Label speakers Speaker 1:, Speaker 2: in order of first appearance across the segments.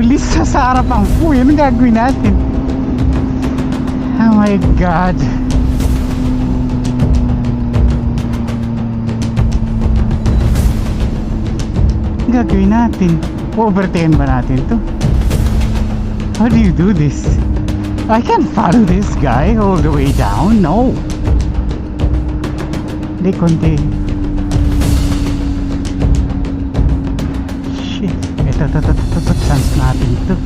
Speaker 1: pulis sa harapan ko. Yun ang gagawin natin. Oh my God. Ang gagawin natin? Overtaken ba natin to? How do you do this? I can't follow this guy all the way down. No. Hindi, konti. Shit. Ito. Chance natin ito.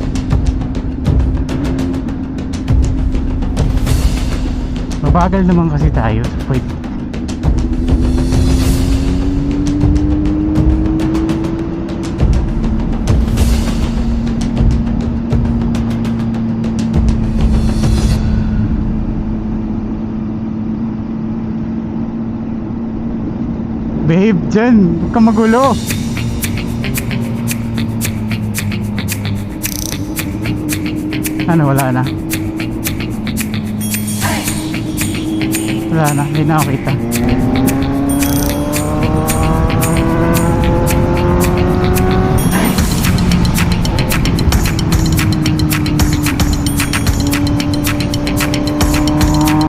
Speaker 1: Mabagal naman kasi tayo. Wait. Babe, dyan. Huwag ka magulo. Ano, wala na. Wala na, hindi na ako kita.